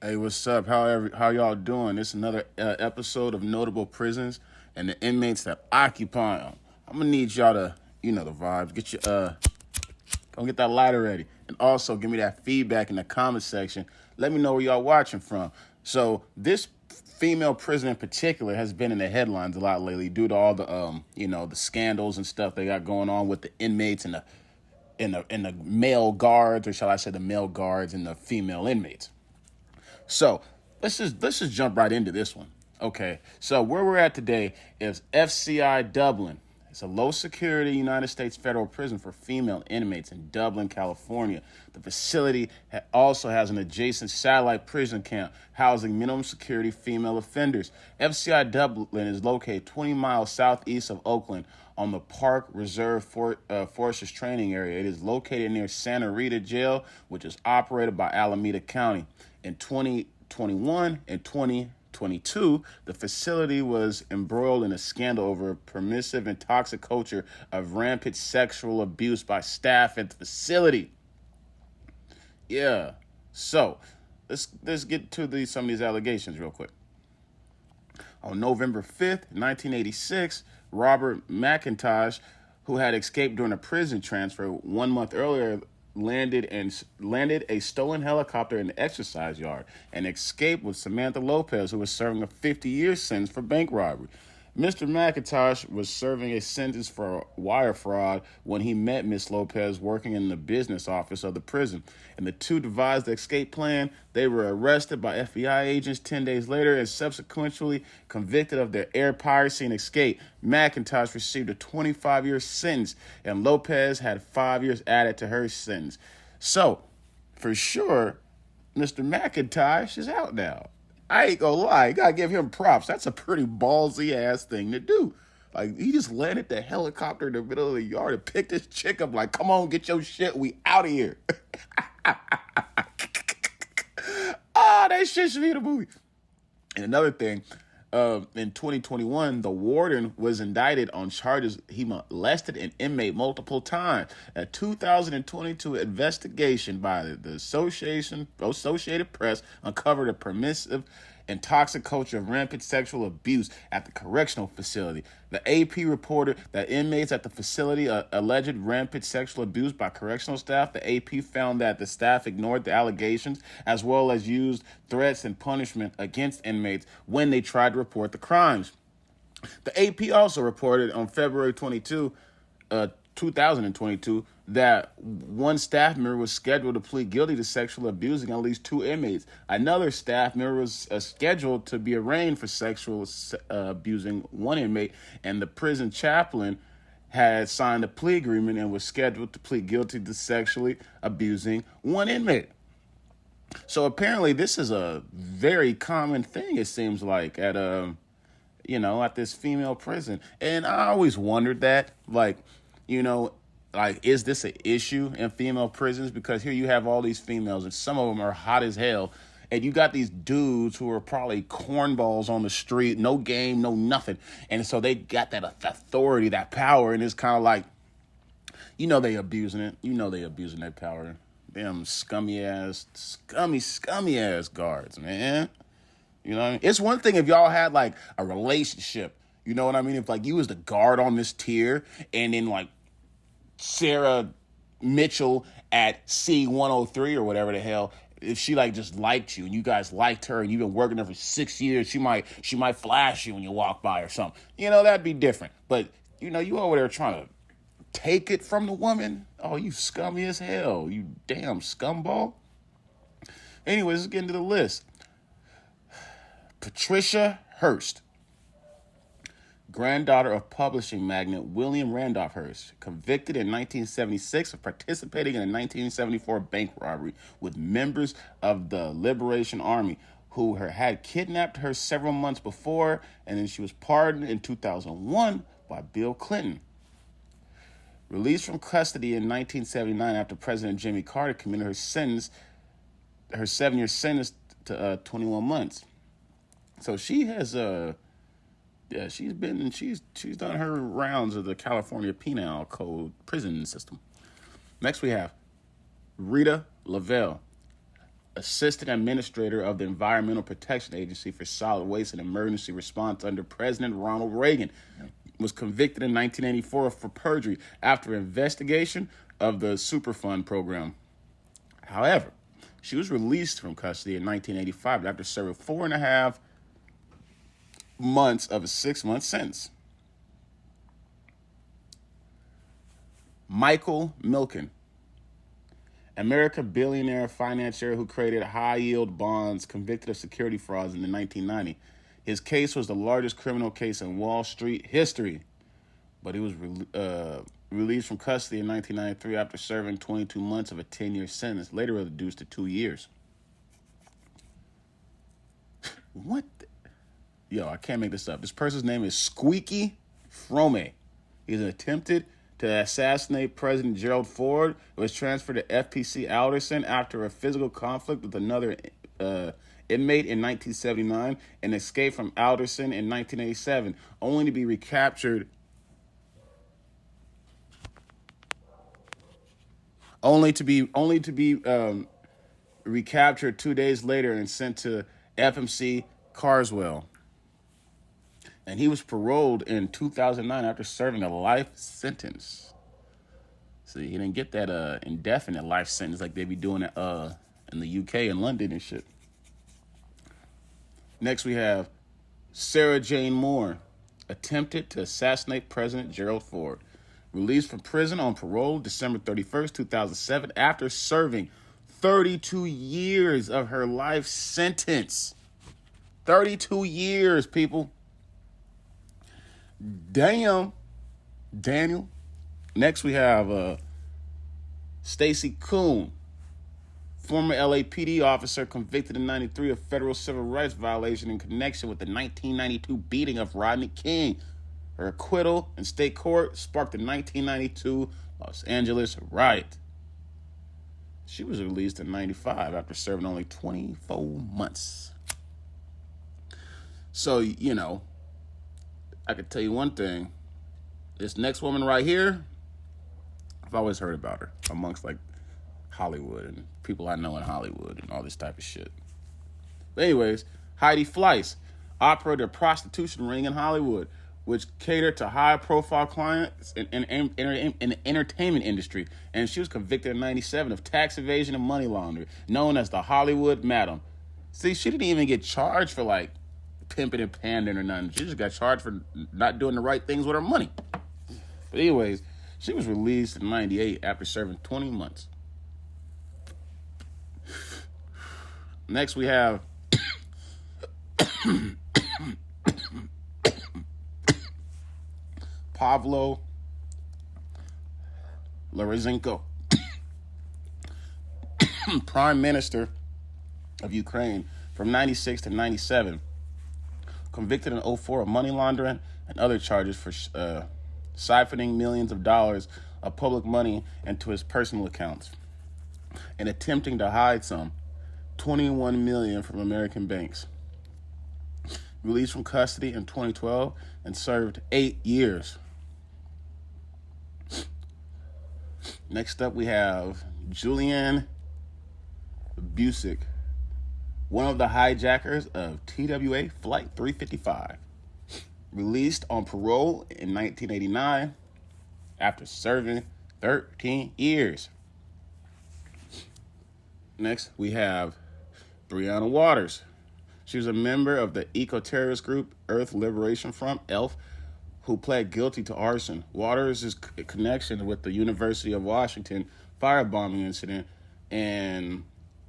Hey, what's up? How y'all doing? This is another episode of Notable Prisons and the inmates that occupy them. I'm gonna need y'all to, you know the vibes. Get your go get that lighter ready, and also give me that feedback in the comment section. Let me know where y'all watching from. So this female prisoner in particular has been in the headlines a lot lately due to all the the scandals and stuff they got going on with the inmates and the male guards, or shall I say the male guards and the female inmates. So let's just jump right into this one. Okay, so where we're at today is FCI Dublin. It's a low security United States federal prison for female inmates in Dublin, California. The facility also has an adjacent satellite prison camp housing minimum security female offenders. FCI Dublin is located 20 miles southeast of Oakland on the Park Reserve Forces Training Area. It is located near Santa Rita Jail, which is operated by Alameda County. In 2021 and 2022, the facility was embroiled in a scandal over a permissive and toxic culture of rampant sexual abuse by staff at the facility. Yeah. So let's get to some of these allegations real quick. On November 5th, 1986, Robert McIntosh, who had escaped during a prison transfer 1 month earlier, landed a stolen helicopter in the exercise yard and escaped with Samantha Lopez, who was serving a 50-year sentence for bank robbery. Mr. McIntosh was serving a sentence for wire fraud when he met Miss Lopez working in the business office of the prison, and the two devised the escape plan. They were arrested by FBI agents 10 days later and subsequently convicted of their air piracy and escape. McIntosh received a 25-year sentence, and Lopez had 5 years added to her sentence. So, for sure, Mr. McIntosh is out now. I ain't gonna lie, you gotta give him props. That's a pretty ballsy ass thing to do. Like, he just landed the helicopter in the middle of the yard and picked this chick up like, come on, get your shit, we out of here. That shit should be in a movie. And another thing, in 2021, the warden was indicted on charges he molested an inmate multiple times. A 2022 investigation by the Associated Press uncovered a permissive and toxic culture of rampant sexual abuse at the correctional facility. The AP reported that inmates at the facility alleged rampant sexual abuse by correctional staff. The AP found that the staff ignored the allegations as well as used threats and punishment against inmates when they tried to report the crimes. The AP also reported on February 2022, that one staff member was scheduled to plead guilty to sexual abusing at least two inmates. Another staff member was scheduled to be arraigned for sexual abusing one inmate, and the prison chaplain had signed a plea agreement and was scheduled to plead guilty to sexually abusing one inmate. So apparently this is a very common thing, it seems like, at this female prison. And I always wondered that, is this an issue in female prisons? Because here you have all these females, and some of them are hot as hell, and you got these dudes who are probably cornballs on the street, no game, no nothing, and so they got that authority, that power, and it's kind of like, they abusing it. They abusing their power. Them scummy ass guards, man. You know what I mean? It's one thing if y'all had like a relationship. You know what I mean? If like you was the guard on this tier, and then like Sarah Mitchell at C103 or whatever the hell, if she like just liked you and you guys liked her and you've been working there for 6 years, she might flash you when you walk by or something. That'd be different. But you over there trying to take it from the woman. Oh, you scummy as hell. You damn scumball. Anyways, let's get into the list. Trisha Hurst, granddaughter of publishing magnate William Randolph Hearst, convicted in 1976 of participating in a 1974 bank robbery with members of the Liberation Army, who had kidnapped her several months before, and then she was pardoned in 2001 by Bill Clinton. Released from custody in 1979 after President Jimmy Carter commuted her 7-year sentence to 21 months. So she has she's done her rounds of the California Penal Code prison system. Next we have Rita Lavelle. assistant administrator of the Environmental Protection Agency for Solid Waste and Emergency Response under President Ronald Reagan. Was convicted in 1984 for perjury after investigation of the Superfund program. However, she was released from custody in 1985 after serving 4.5 months of a 6-month sentence. Michael Milken, American billionaire financier who created high-yield bonds, convicted of security frauds in the 1990s. His case was the largest criminal case in Wall Street history, but he was released from custody in 1993 after serving 22 months of a 10-year sentence, later reduced to 2 years. What? Yo, I can't make this up. This person's name is Squeaky Frome. He's attempted to assassinate President Gerald Ford. It was transferred to FPC Alderson after a physical conflict with another inmate in 1979 and escaped from Alderson in 1987, only to be recaptured. Only to be recaptured 2 days later and sent to FMC Carswell. And he was paroled in 2009 after serving a life sentence. See, he didn't get that indefinite life sentence like they be doing it in the UK and London and shit. Next, we have Sarah Jane Moore, attempted to assassinate President Gerald Ford. Released from prison on parole December 31st, 2007, after serving 32 years of her life sentence. 32 years, people. Damn, Daniel. Next, we have Stacy Coon, former LAPD officer convicted in 1993 of federal civil rights violation in connection with the 1992 beating of Rodney King. Her acquittal in state court sparked the 1992 Los Angeles riot. She was released in 1995 after serving only 24 months. So, you know, I could tell you one thing. This next woman right here, I've always heard about her amongst like Hollywood and people I know in Hollywood and all this type of shit. But anyways, Heidi Fleiss operated a prostitution ring in Hollywood, which catered to high-profile clients in the entertainment industry, and she was convicted in 1997 of tax evasion and money laundering, known as the Hollywood Madam. See, she didn't even get charged for, like, pimping and pandering or nothing. She just got charged for not doing the right things with her money. But anyways, she was released in 1998 after serving 20 months. Next, we have Pavlo Lorozhenko, Prime Minister of Ukraine from 96 to 97, convicted in 2004 of money laundering and other charges for siphoning millions of dollars of public money into his personal accounts and attempting to hide some $21 million from American banks. Released from custody in 2012 and served 8 years. Next up, we have Julian Busick, one of the hijackers of TWA Flight 355. Released on parole in 1989 after serving 13 years. Next, we have Breonna Waters. She was a member of the eco-terrorist group Earth Liberation Front, ELF, who pled guilty to arson. Waters' connection with the University of Washington firebombing incident and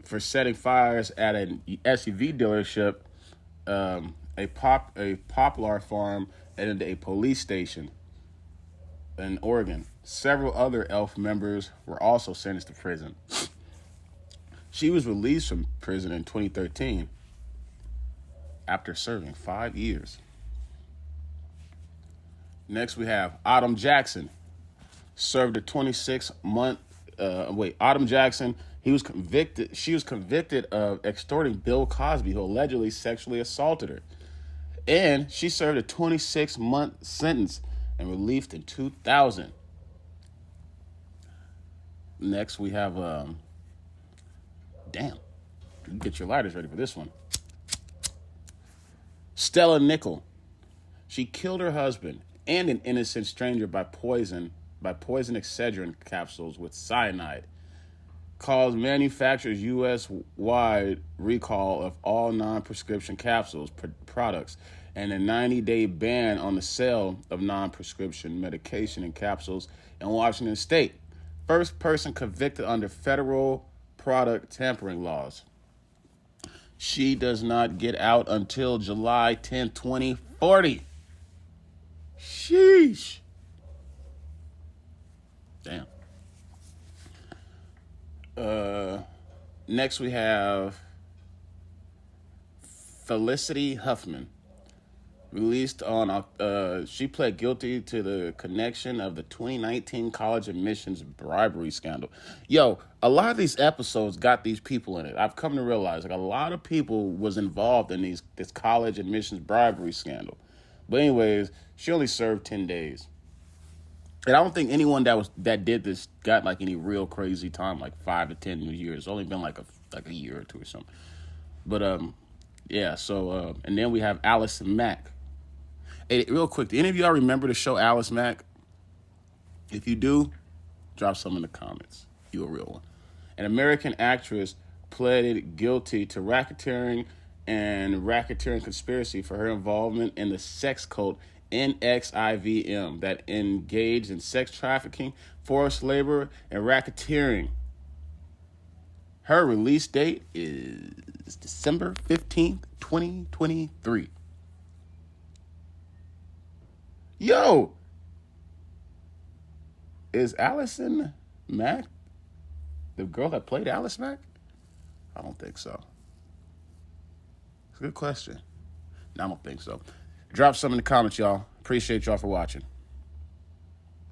for setting fires at an SUV dealership, a poplar farm, and a police station in Oregon. Several other ELF members were also sentenced to prison. She was released from prison in 2013 after serving 5 years. Next, we have Autumn Jackson. Served a 26-month. Autumn Jackson. She was convicted of extorting Bill Cosby, who allegedly sexually assaulted her, and she served a 26-month sentence and released in 2000. Next, we have Get your lighters ready for this one. Stella Nickel. She killed her husband and an innocent stranger by poison Excedrin capsules with cyanide. Caused manufacturers U.S.-wide recall of all non-prescription capsules products and a 90-day ban on the sale of non-prescription medication and capsules in Washington State. First person convicted under federal product tampering laws. She does not get out until July 10, 2040. Sheesh. Damn. Next we have Felicity Huffman. Released on, she pled guilty to the connection of the 2019 college admissions bribery scandal. Yo, a lot of these episodes got these people in it. I've come to realize, like, a lot of people was involved in this college admissions bribery scandal. But anyways, she only served 10 days. And I don't think anyone that did this got like any real crazy time, like 5 to 10 years. It's only been like a year or two or something. But yeah. So and then we have Allison Mack. Hey, real quick, do any of y'all remember the show Allison Mack? If you do, drop some in the comments. You a real one. An American actress pleaded guilty to racketeering conspiracy for her involvement in the sex cult NXIVM that engaged in sex trafficking, forced labor, and racketeering. Her release date is December 15th, 2023. Yo! Is Allison Mack the girl that played Alice Mack? I don't think so. It's a good question. No, I don't think so. Drop some in the comments, y'all. Appreciate y'all for watching.